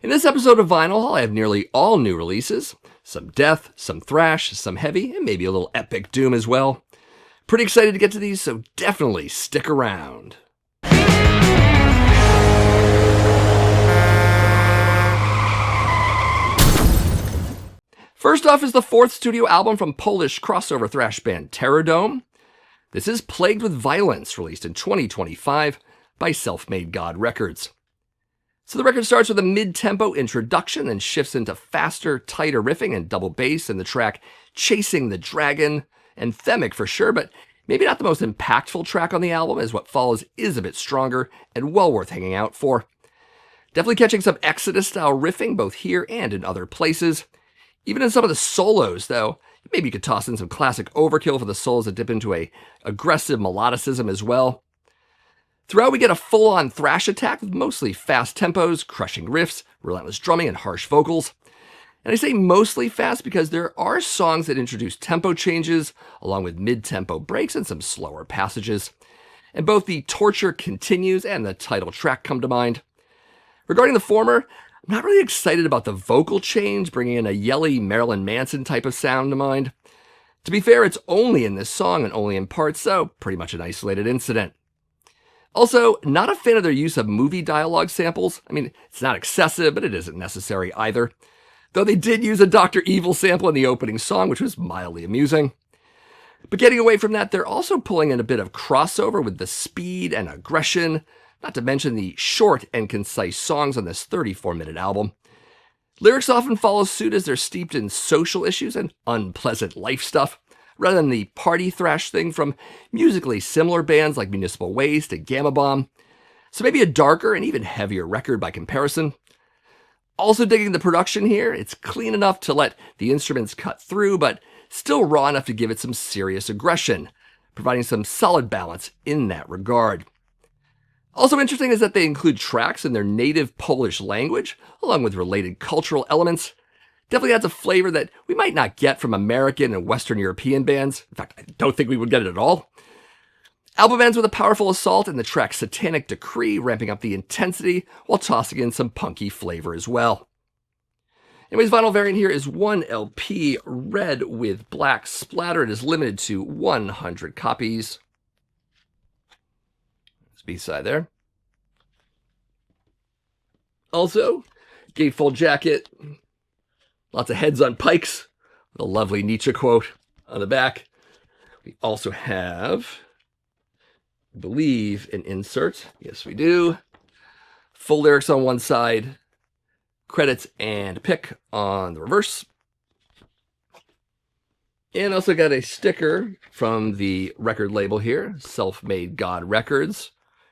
In this episode of Vinyl Haul, I have nearly all new releases. Some death, some thrash, some heavy, and maybe a little epic doom as well. Pretty excited to get to these, so definitely stick around. First off is the fourth studio album from Polish crossover thrash band Terrordome. This is Plagued with Violence, released in 2025 by Self-Made God Records. So the record starts with a mid-tempo introduction and shifts into faster, tighter riffing and double bass in the track Chasing the Dragon. Anthemic for sure, but maybe not the most impactful track on the album, as what follows is a bit stronger and well worth hanging out for. Definitely catching some Exodus-style riffing both here and in other places. Even in some of the solos, though, maybe you could toss in some classic Overkill for the solos that dip into a aggressive melodicism as well. Throughout, we get a full-on thrash attack with mostly fast tempos, crushing riffs, relentless drumming, and harsh vocals. And I say mostly fast because there are songs that introduce tempo changes, along with mid-tempo breaks and some slower passages. And both the Torture Continues and the title track come to mind. Regarding the former, I'm not really excited about the vocal change, bringing in a yelly Marilyn Manson type of sound to mind. To be fair, it's only in this song and only in parts, so pretty much an isolated incident. Also, not a fan of their use of movie dialogue samples. I mean, it's not excessive, but it isn't necessary either. Though they did use a Dr. Evil sample in the opening song, which was mildly amusing. But getting away from that, they're also pulling in a bit of crossover with the speed and aggression, not to mention the short and concise songs on this 34-minute album. Lyrics often follow suit as they're steeped in social issues and unpleasant life stuff, rather than the party thrash thing from musically similar bands like Municipal Waste and Gamma Bomb. So maybe a darker and even heavier record by comparison. Also digging the production here. It's clean enough to let the instruments cut through, but still raw enough to give it some serious aggression, providing some solid balance in that regard. Also interesting is that they include tracks in their native Polish language, along with related cultural elements. Definitely adds a flavor that we might not get from American and Western European bands. In fact, I don't think we would get it at all. Album ends with a powerful assault and the track Satanic Decree, ramping up the intensity while tossing in some punky flavor as well. Anyways, vinyl variant here is 1 LP, red with black splatter. It is limited to 100 copies. There's B-side there. Also, gatefold jacket. Lots of heads on pikes, with a lovely Nietzsche quote on the back. We also have, I believe, an insert. Yes, we do. Full lyrics on one side, credits and pick on the reverse. And also got a sticker from the record label here, Self-Made God Records.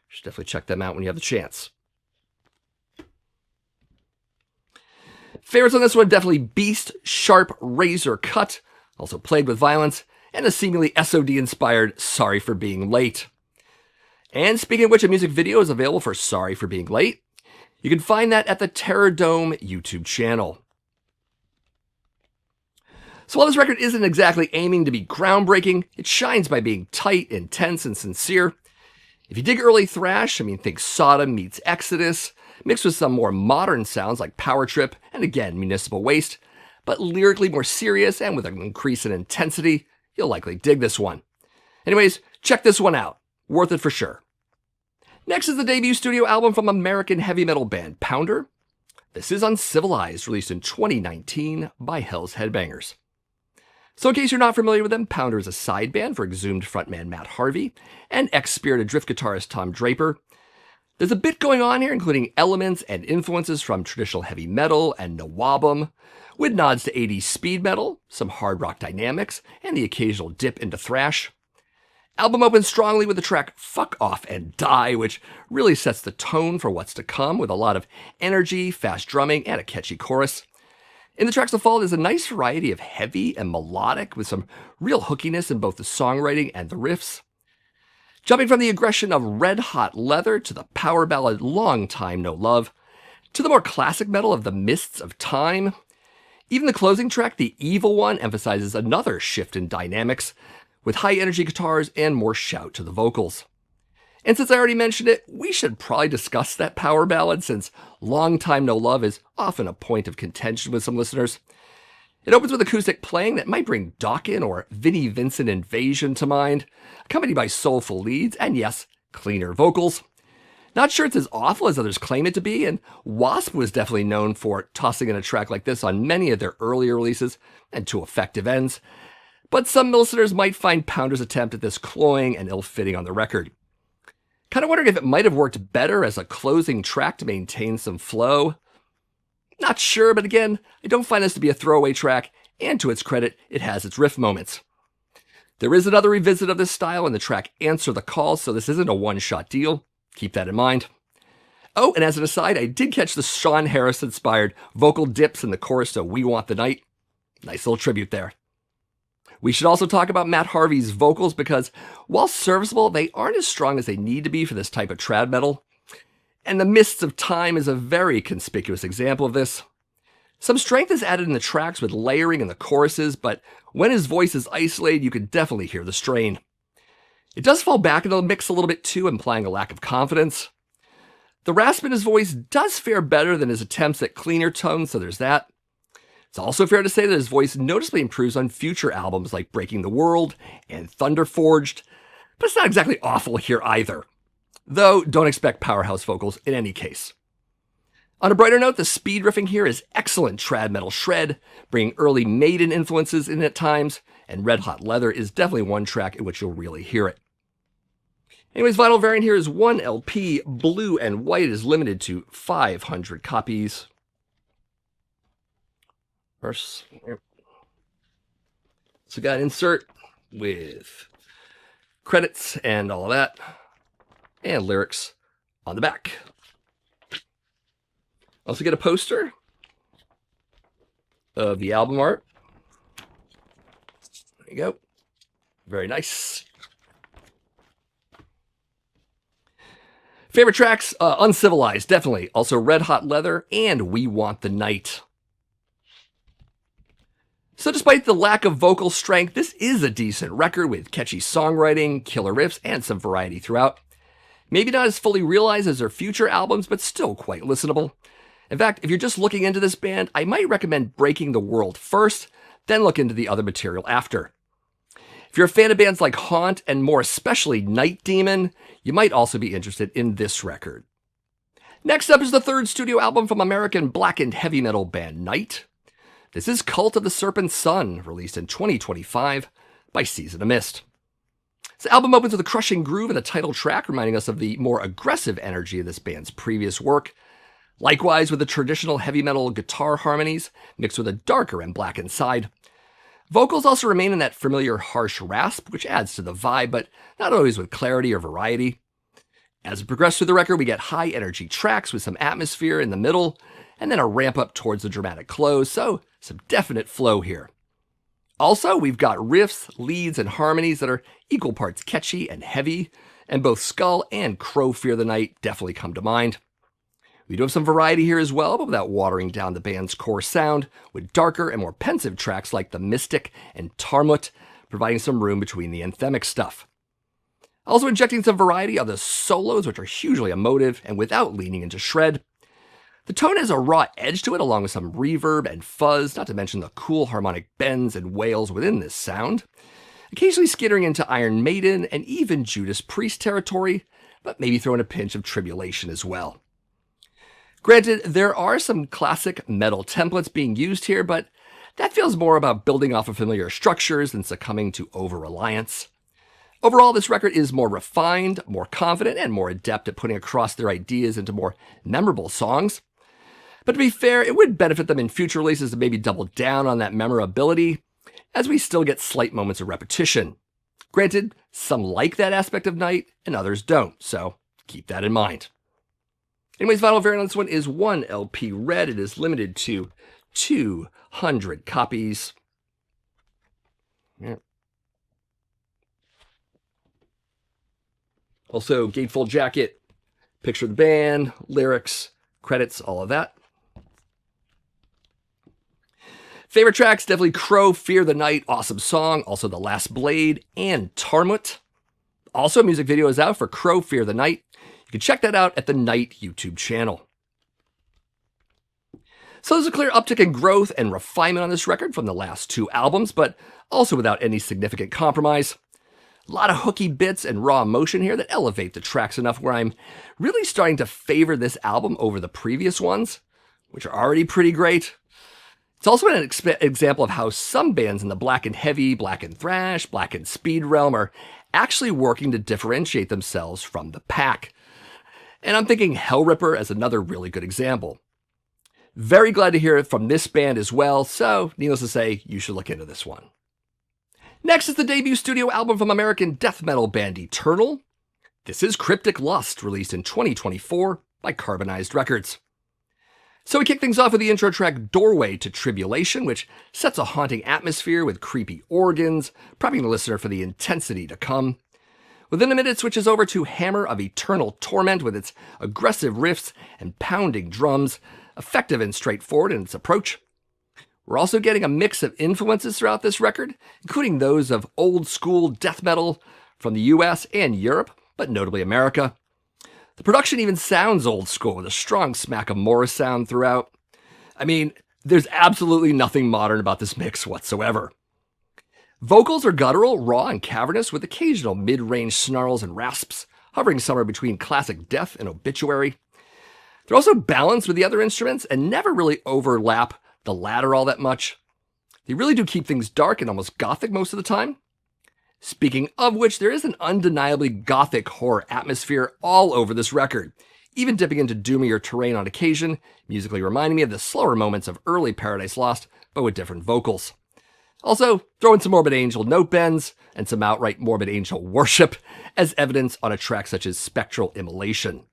You should definitely check them out when you have the chance. Favorites on this one, definitely Beast, Sharp, Razor Cut, also Plagued with Violence, and a seemingly SOD-inspired Sorry for Being Late. And speaking of which, a music video is available for Sorry for Being Late. You can find that at the Terrordome YouTube channel. So while this record isn't exactly aiming to be groundbreaking, it shines by being tight, intense, and sincere. If you dig early thrash, think Sodom meets Exodus, mixed with some more modern sounds like Power Trip and again Municipal Waste, but lyrically more serious and with an increase in intensity, you'll likely dig this one. Anyways, check this one out. Worth it for sure. Next is the debut studio album from American heavy metal band Pounder. This is Uncivilized, released in 2019 by Hell's Headbangers. So in case you're not familiar with them, Pounder is a side band for Exhumed frontman Matt Harvey and ex-Spirited Drift guitarist Tom Draper. There's a bit going on here, including elements and influences from traditional heavy metal and Nawabum, with nods to 80s speed metal, some hard rock dynamics, and the occasional dip into thrash. Album opens strongly with the track Fuck Off and Die, which really sets the tone for what's to come, with a lot of energy, fast drumming, and a catchy chorus. In the tracks that follow, there's a nice variety of heavy and melodic, with some real hookiness in both the songwriting and the riffs. Jumping from the aggression of Red Hot Leather to the power ballad Long Time No Love, to the more classic metal of The Mists of Time. Even the closing track, The Evil One, emphasizes another shift in dynamics, with high energy guitars and more shout to the vocals. And since I already mentioned it, we should probably discuss that power ballad, since Long Time No Love is often a point of contention with some listeners. It opens with acoustic playing that might bring Dokken or Vinnie Vincent Invasion to mind, accompanied by soulful leads and, yes, cleaner vocals. Not sure it's as awful as others claim it to be, and Wasp was definitely known for tossing in a track like this on many of their earlier releases, and to effective ends. But some listeners might find Pounder's attempt at this cloying and ill-fitting on the record. Kind of wondering if it might have worked better as a closing track to maintain some flow. Not sure, but again, I don't find this to be a throwaway track, and to its credit, it has its riff moments. There is another revisit of this style in the track Answer the Call, so this isn't a one-shot deal. Keep that in mind. Oh, and as an aside, I did catch the Sean Harris-inspired vocal dips in the chorus to We Want the Night. Nice little tribute there. We should also talk about Matt Harvey's vocals because, while serviceable, they aren't as strong as they need to be for this type of trad metal. And The Mists of Time is a very conspicuous example of this. Some strength is added in the tracks with layering in the choruses, but when his voice is isolated, you can definitely hear the strain. It does fall back into the mix a little bit too, implying a lack of confidence. The rasp in his voice does fare better than his attempts at cleaner tones, so there's that. It's also fair to say that his voice noticeably improves on future albums like Breaking the World and Thunder Forged, but it's not exactly awful here either. Though, don't expect powerhouse vocals in any case. On a brighter note, the speed riffing here is excellent trad metal shred, bringing early Maiden influences in at times, and Red Hot Leather is definitely one track in which you'll really hear it. Anyways, vinyl variant here is 1 LP, blue and white, is limited to 500 copies. First, so got an insert with credits and all of that, and lyrics on the back. Also get a poster of the album art. There you go. Very nice. Favorite tracks? Uncivilized, definitely. Also Red Hot Leather and We Want the Night. So despite the lack of vocal strength, this is a decent record with catchy songwriting, killer riffs, and some variety throughout. Maybe not as fully realized as their future albums, but still quite listenable. In fact, if you're just looking into this band, I might recommend Breaking the World first, then look into the other material after. If you're a fan of bands like Haunt, and more especially Night Demon, you might also be interested in this record. Next up is the third studio album from American blackened heavy metal band Nite. This is Cult of the Serpent Sun, released in 2025 by Season of Mist. This album opens with a crushing groove in the title track, reminding us of the more aggressive energy of this band's previous work. Likewise with the traditional heavy metal guitar harmonies, mixed with a darker and blackened side. Vocals also remain in that familiar harsh rasp, which adds to the vibe, but not always with clarity or variety. As we progress through the record, we get high energy tracks with some atmosphere in the middle, and then a ramp up towards the dramatic close, so some definite flow here. Also, we've got riffs, leads, and harmonies that are equal parts catchy and heavy, and both Skull and Crow Fear the Night definitely come to mind. We do have some variety here as well, but without watering down the band's core sound, with darker and more pensive tracks like The Mystic and Tarmut, providing some room between the anthemic stuff. Also injecting some variety of the solos, which are hugely emotive and without leaning into shred. The tone has a raw edge to it, along with some reverb and fuzz, not to mention the cool harmonic bends and wails within this sound. Occasionally skittering into Iron Maiden and even Judas Priest territory, but maybe throwing a pinch of Tribulation as well. Granted, there are some classic metal templates being used here, but that feels more about building off of familiar structures than succumbing to over-reliance. Overall, this record is more refined, more confident, and more adept at putting across their ideas into more memorable songs. But to be fair, it would benefit them in future releases to maybe double down on that memorability, as we still get slight moments of repetition. Granted, some like that aspect of Nite, and others don't, so keep that in mind. Anyways, vinyl variant on this one is 1 LP red. It is limited to 200 copies. Yeah. Also, gatefold jacket, picture of the band, lyrics, credits, all of that. Favorite tracks, definitely Crow, Fear the Night, awesome song. Also The Last Blade and Tarmut. Also, a music video is out for Crow Fear the Night. You can check that out at the Nite YouTube channel. So there's a clear uptick in growth and refinement on this record from the last two albums, but also without any significant compromise. A lot of hooky bits and raw emotion here that elevate the tracks enough where I'm really starting to favor this album over the previous ones, which are already pretty great. It's also an example of how some bands in the black and heavy, black and thrash, black and speed realm are actually working to differentiate themselves from the pack. And I'm thinking Hellripper as another really good example. Very glad to hear it from this band as well, so needless to say, you should look into this one. Next is the debut studio album from American death metal band Eternal. This is Cryptic Lust, released in 2024 by Carbonized Records. So we kick things off with the intro track Doorway to Tribulation, which sets a haunting atmosphere with creepy organs, prepping the listener for the intensity to come. Within a minute, it switches over to Hammer of Eternal Torment with its aggressive riffs and pounding drums, effective and straightforward in its approach. We're also getting a mix of influences throughout this record, including those of old-school death metal from the US and Europe, but notably America. The production even sounds old school with a strong smack of Morris sound throughout. I mean, there's absolutely nothing modern about this mix whatsoever. Vocals are guttural, raw, and cavernous with occasional mid-range snarls and rasps, hovering somewhere between classic death and obituary. They're also balanced with the other instruments and never really overlap the latter all that much. They really do keep things dark and almost gothic most of the time. Speaking of which, there is an undeniably gothic horror atmosphere all over this record, even dipping into doomier terrain on occasion, musically reminding me of the slower moments of early Paradise Lost, but with different vocals. Also, throw in some Morbid Angel note bends and some outright Morbid Angel worship as evidence on a track such as Spectral Immolation.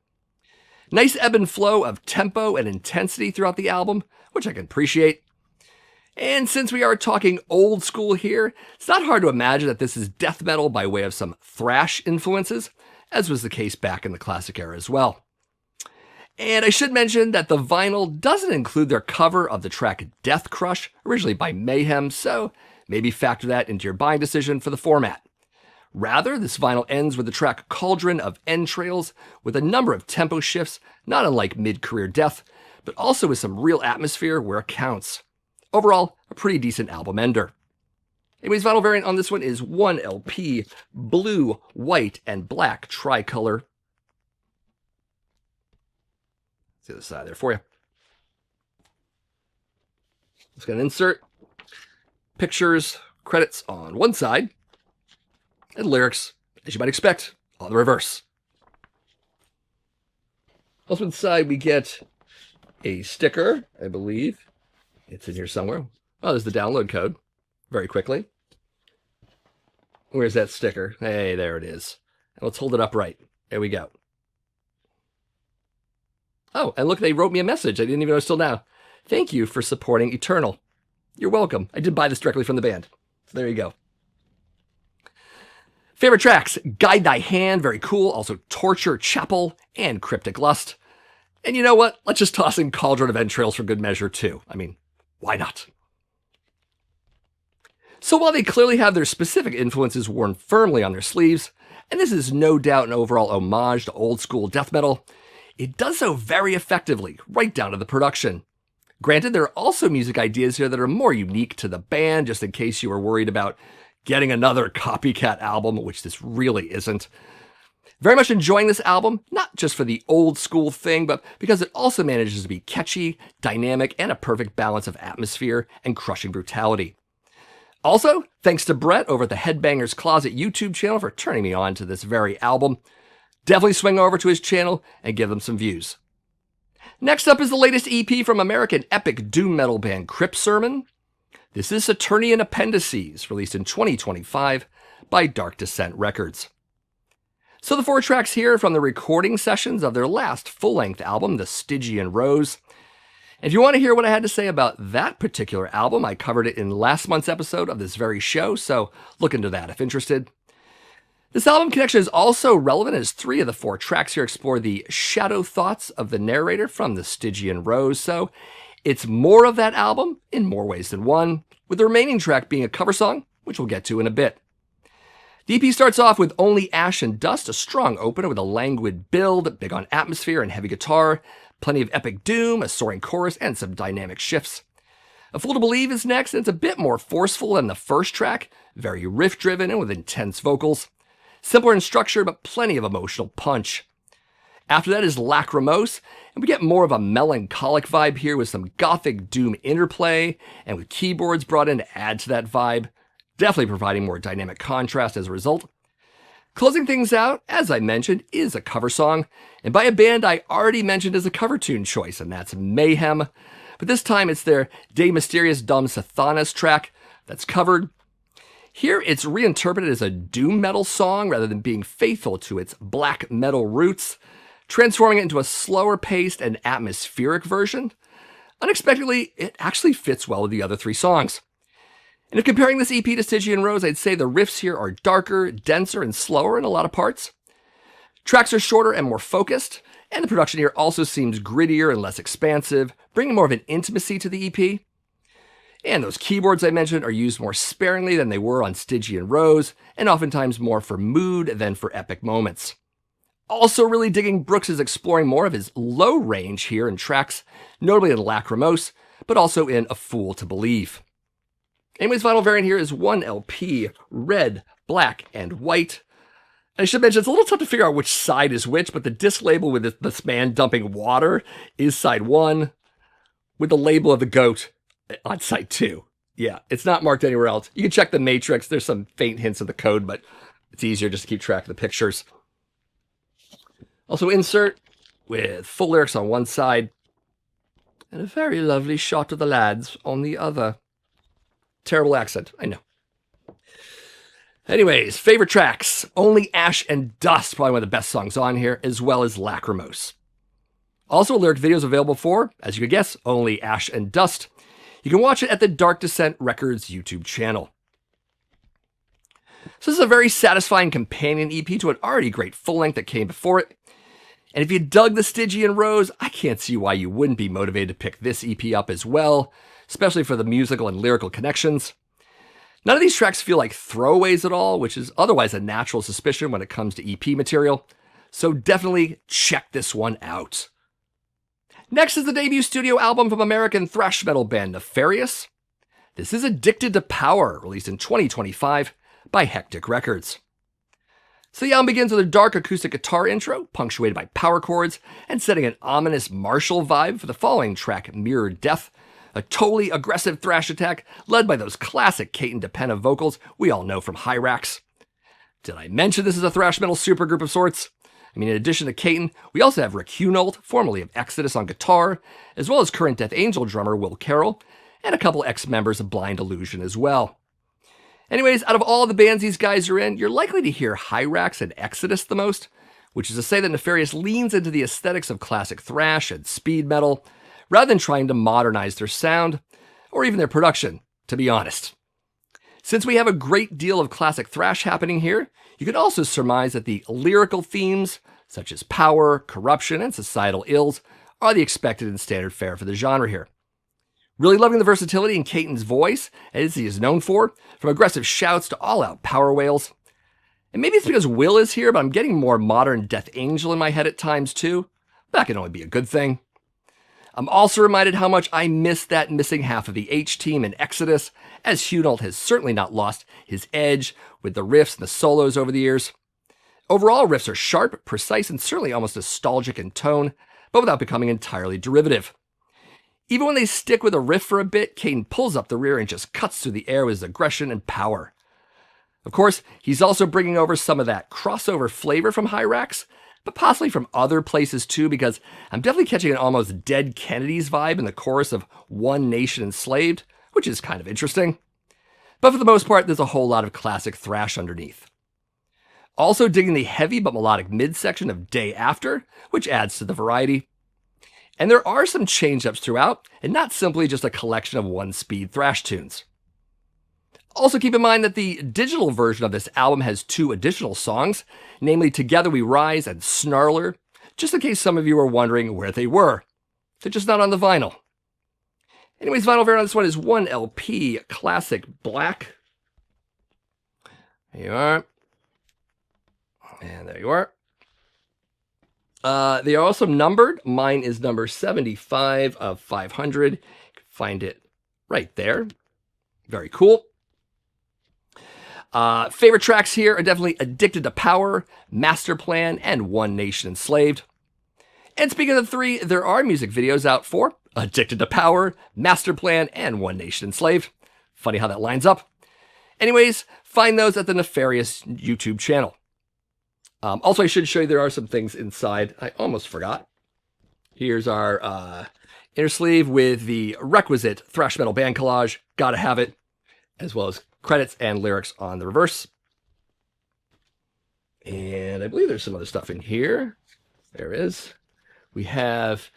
Nice ebb and flow of tempo and intensity throughout the album, which I can appreciate. And since we are talking old school here, it's not hard to imagine that this is death metal by way of some thrash influences, as was the case back in the classic era as well. And I should mention that the vinyl doesn't include their cover of the track Death Crush, originally by Mayhem, so maybe factor that into your buying decision for the format. Rather, this vinyl ends with the track Cauldron of Entrails, with a number of tempo shifts, not unlike mid-career Death, but also with some real atmosphere where it counts. Overall, a pretty decent album ender. Anyways, vinyl variant on this one is 1 LP, blue, white, and black tricolor. Let's the other side there for you. Let's get an insert. Pictures, credits on one side, and lyrics, as you might expect, on the reverse. Also on the side, we get a sticker, I believe. It's in here somewhere. Oh, there's the download code. Very quickly. Where's that sticker? Hey, there it is. And let's hold it upright. There we go. Oh, and look, they wrote me a message. I didn't even notice till now. Thank you for supporting Eternal. You're welcome. I did buy this directly from the band. So there you go. Favorite tracks, Guide Thy Hand, very cool. Also Torture Chapel and Cryptic Lust. And you know what? Let's just toss in Cauldron of Entrails for good measure too. I mean, why not? So while they clearly have their specific influences worn firmly on their sleeves, and this is no doubt an overall homage to old school death metal, it does so very effectively, right down to the production. Granted, there are also music ideas here that are more unique to the band, just in case you were worried about getting another copycat album, which this really isn't. Very much enjoying this album, not just for the old school thing, but because it also manages to be catchy, dynamic, and a perfect balance of atmosphere and crushing brutality. Also, thanks to Brett over at the Headbangers Closet YouTube channel for turning me on to this very album. Definitely swing over to his channel and give them some views. Next up is the latest EP from American epic doom metal band Crypt Sermon. This is Saturnian Appendices, released in 2025 by Dark Descent Records. So the 4 tracks here are from the recording sessions of their last full-length album, The Stygian Rose. And if you want to hear what I had to say about that particular album, I covered it in last month's episode of this very show, so look into that if interested. This album connection is also relevant as 3 of the 4 tracks here explore the shadow thoughts of the narrator from The Stygian Rose, so it's more of that album in more ways than one, with the remaining track being a cover song, which we'll get to in a bit. The EP starts off with Only Ash and Dust, a strong opener with a languid build, big on atmosphere and heavy guitar, plenty of epic doom, a soaring chorus, and some dynamic shifts. A Fool to Believe is next, and it's a bit more forceful than the first track, very riff-driven and with intense vocals. Simpler in structure, but plenty of emotional punch. After that is Lachrymose, and we get more of a melancholic vibe here with some gothic doom interplay, and with keyboards brought in to add to that vibe, definitely providing more dynamic contrast as a result. Closing things out, as I mentioned, is a cover song, and by a band I already mentioned as a cover tune choice, and that's Mayhem. But this time it's their De Mysteriis Dom Sathanas track that's covered. Here it's reinterpreted as a doom metal song rather than being faithful to its black metal roots, transforming it into a slower paced and atmospheric version. Unexpectedly, it actually fits well with the other three songs. And if comparing this EP to Stygian Rose, I'd say the riffs here are darker, denser, and slower in a lot of parts. Tracks are shorter and more focused, and the production here also seems grittier and less expansive, bringing more of an intimacy to the EP. And those keyboards I mentioned are used more sparingly than they were on Stygian Rose, and oftentimes more for mood than for epic moments. Also really digging Brooks is exploring more of his low range here in tracks, notably in Lachrymose, but also in A Fool to Believe. Anyways, vinyl variant here is 1 LP, red, black, and white. And I should mention, it's a little tough to figure out which side is which, but the disc label with this man dumping water is side 1, with the label of the goat on side 2. Yeah, it's not marked anywhere else. You can check the matrix. There's some faint hints of the code, but it's easier just to keep track of the pictures. Also insert with full lyrics on one side, and a very lovely shot of the lads on the other. Terrible accent, I know. Anyways, favorite tracks. Only Ash and Dust, probably one of the best songs on here, as well as Lachrymose. Also, lyric videos available for, as you could guess, Only Ash and Dust. You can watch it at the Dark Descent Records YouTube channel. So this is a very satisfying companion EP to an already great full-length that came before it. And if you dug the Stygian Rose, I can't see why you wouldn't be motivated to pick this EP up as well, especially for the musical and lyrical connections. None of these tracks feel like throwaways at all, which is otherwise a natural suspicion when it comes to EP material, so definitely check this one out. Next is the debut studio album from American thrash metal band Nefarious. This is Addicted to Power, released in 2025 by Hectic Records. So the album begins with a dark acoustic guitar intro, punctuated by power chords, and setting an ominous martial vibe for the following track, Mirrored Death, a totally aggressive thrash attack led by those classic Caton DePena vocals we all know from Hyrax. Did I mention this is a thrash metal supergroup of sorts? I mean, in addition to Caton, we also have Rick Hunold, formerly of Exodus, on guitar, as well as current Death Angel drummer Will Carroll, and a couple ex-members of Blind Illusion as well. Anyways, out of all the bands these guys are in, you're likely to hear Hyrax and Exodus the most, which is to say that Nefarious leans into the aesthetics of classic thrash and speed metal, rather than trying to modernize their sound, or even their production, to be honest. Since we have a great deal of classic thrash happening here, you could also surmise that the lyrical themes, such as power, corruption, and societal ills, are the expected and standard fare for the genre here. Really loving the versatility in Caton's voice, as he is known for, from aggressive shouts to all-out power wails. And maybe it's because Will is here, but I'm getting more modern Death Angel in my head at times too. That can only be a good thing. I'm also reminded how much I miss that missing half of the H-Team in Exodus, as Hunold has certainly not lost his edge with the riffs and the solos over the years. Overall, riffs are sharp, precise, and certainly almost nostalgic in tone, but without becoming entirely derivative. Even when they stick with a riff for a bit, Caton pulls up the rear and just cuts through the air with his aggression and power. Of course, he's also bringing over some of that crossover flavor from Hyrax, but possibly from other places too, because I'm definitely catching an almost Dead Kennedys vibe in the chorus of One Nation Enslaved, which is kind of interesting. But for the most part, there's a whole lot of classic thrash underneath. Also digging the heavy but melodic midsection of Day After, which adds to the variety. And there are some change-ups throughout, and not simply just a collection of one-speed thrash tunes. Also keep in mind that the digital version of this album has 2 additional songs, namely Together We Rise and Snarler, just in case some of you are wondering where they were. They're just not on the vinyl. Anyways, vinyl variant on this one is 1 LP, Classic Black. There you are. And there you are. They are also numbered. Mine is number 75 of 500. You can find it right there. Very cool. Favorite tracks here are definitely Addicted to Power, Master Plan, and One Nation Enslaved. And speaking of the three, there are music videos out for Addicted to Power, Master Plan, and One Nation Enslaved. Funny how that lines up. Anyways, find those at the Nefarious YouTube channel. Also, I should show you there are some things inside. I almost forgot. Here's our inner sleeve with the requisite thrash metal band collage. Gotta have it. As well as credits and lyrics on the reverse. And I believe there's some other stuff in here. There is. We have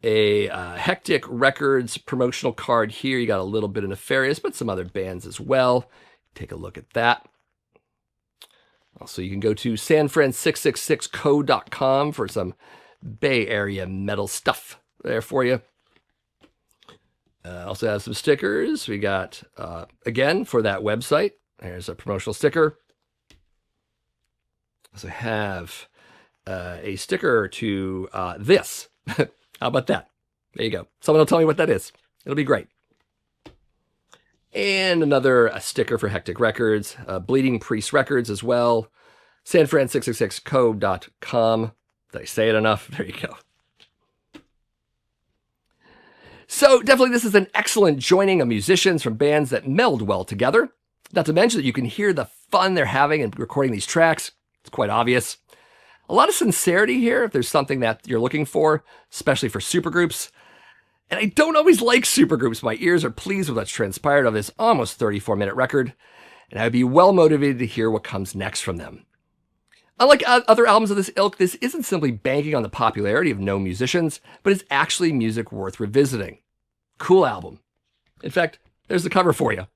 a Hectic Records promotional card here. You got a little bit of Nefarious, but some other bands as well. Take a look at that. Also, you can go to sanfran666co.com for some Bay Area metal stuff there for you. Also have some stickers. We got, again, for that website. There's a promotional sticker. Also have a sticker to this. How about that? There you go. Someone will tell me what that is. It'll be great. And another sticker for Hectic Records, Bleeding Priest Records as well. sanfran666co.com. Did I say it enough? There you go. So definitely this is an excellent joining of musicians from bands that meld well together. Not to mention that you can hear the fun they're having in recording these tracks. It's quite obvious. A lot of sincerity here if there's something that you're looking for, especially for supergroups. And I don't always like supergroups. My ears are pleased with what's transpired of this almost 34-minute record, and I would be well motivated to hear what comes next from them. Unlike other albums of this ilk, this isn't simply banking on the popularity of known musicians, but it's actually music worth revisiting. Cool album. In fact, there's the cover for you.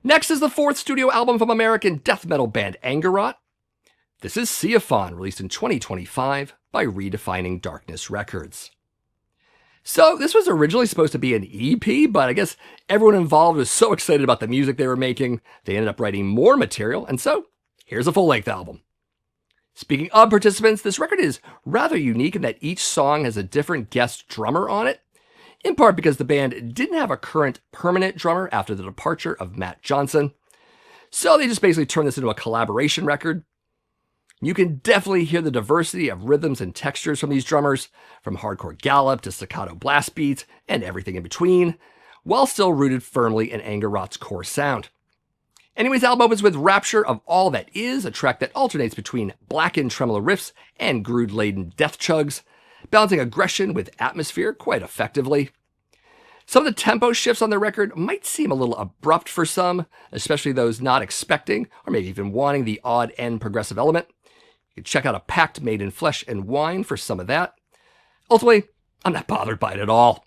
Next is the fourth studio album from American death metal band Angerot. This is Seaphon, released in 2025 by Redefining Darkness Records. So this was originally supposed to be an EP, but I guess everyone involved was so excited about the music they were making, they ended up writing more material, and so here's a full-length album. Speaking of participants, this record is rather unique in that each song has a different guest drummer on it, in part because the band didn't have a current permanent drummer after the departure of Matt Johnson, so they just basically turned this into a collaboration record. You can definitely hear the diversity of rhythms and textures from these drummers, from hardcore gallop to staccato blast beats and everything in between, while still rooted firmly in Angarot's core sound. Anyways, the album opens with Rapture of All That Is, a track that alternates between blackened tremolo riffs and groove-laden death chugs, balancing aggression with atmosphere quite effectively. Some of the tempo shifts on the record might seem a little abrupt for some, especially those not expecting or maybe even wanting the odd end progressive element. You can check out A Pact Made in Flesh and Wine for some of that. Ultimately, I'm not bothered by it at all.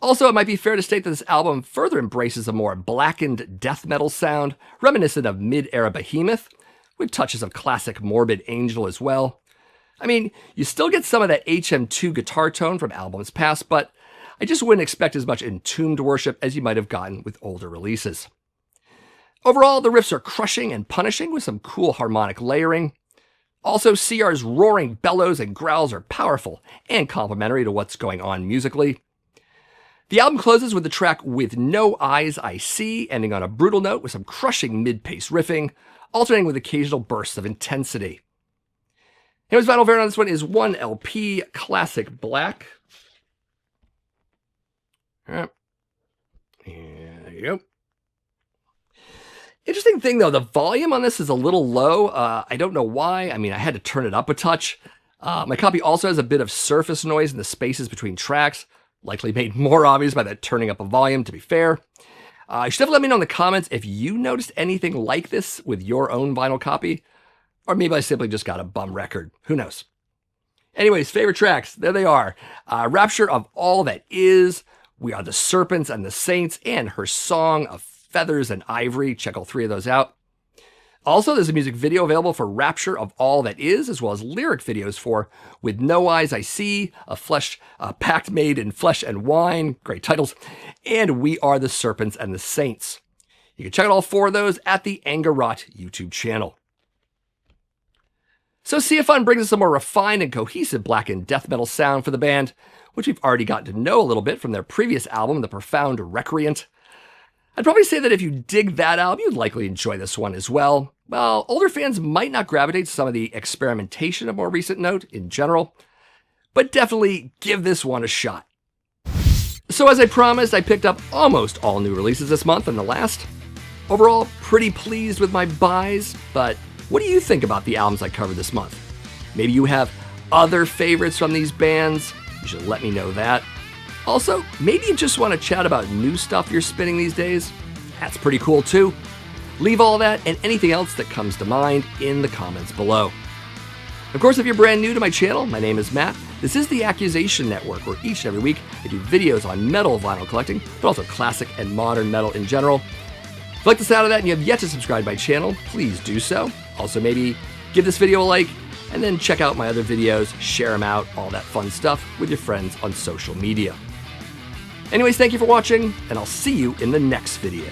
Also, it might be fair to state that this album further embraces a more blackened death metal sound, reminiscent of mid-era Behemoth, with touches of classic Morbid Angel as well. I mean, you still get some of that HM2 guitar tone from albums past, but I just wouldn't expect as much entombed worship as you might have gotten with older releases. Overall, the riffs are crushing and punishing with some cool harmonic layering. Also, CR's roaring bellows and growls are powerful and complementary to what's going on musically. The album closes with the track With No Eyes I See, ending on a brutal note with some crushing mid-pace riffing, alternating with occasional bursts of intensity. Anyways, vinyl variant on this one is 1LP Classic Black. All right. And there you go. Interesting thing, though, the volume on this is a little low. I don't know why. I mean, I had to turn it up a touch. My copy also has a bit of surface noise in the spaces between tracks, likely made more obvious by that turning up of volume, to be fair. You should definitely let me know in the comments if you noticed anything like this with your own vinyl copy, or maybe I simply just got a bum record. Who knows? Anyways, favorite tracks, there they are. Rapture of All That Is, We Are the Serpents and the Saints, and her song of Feathers and Ivory. Check all three of those out. Also, there's a music video available for Rapture of All That Is, as well as lyric videos for With No Eyes I See, A Pact Made in Flesh and Wine, great titles, and We Are the Serpents and the Saints. You can check out all four of those at the Angarot YouTube channel. So See If Fun brings us a more refined and cohesive black and death metal sound for the band, which we've already gotten to know a little bit from their previous album, The Profound Recreant. I'd probably say that if you dig that album, you'd likely enjoy this one as well. While older fans might not gravitate to some of the experimentation of more recent note in general, but definitely give this one a shot. So as I promised, I picked up almost all new releases this month and the last. Overall, pretty pleased with my buys, but what do you think about the albums I covered this month? Maybe you have other favorites from these bands? You should let me know that. Also, maybe you just want to chat about new stuff you're spinning these days? That's pretty cool too. Leave all that and anything else that comes to mind in the comments below. Of course, if you're brand new to my channel, my name is Matt. This is the Accusation Network, where each and every week I do videos on metal vinyl collecting, but also classic and modern metal in general. If you like the sound of that and you have yet to subscribe to my channel, please do so. Also, maybe give this video a like, and then check out my other videos, share them out, all that fun stuff with your friends on social media. Anyways, thank you for watching, and I'll see you in the next video.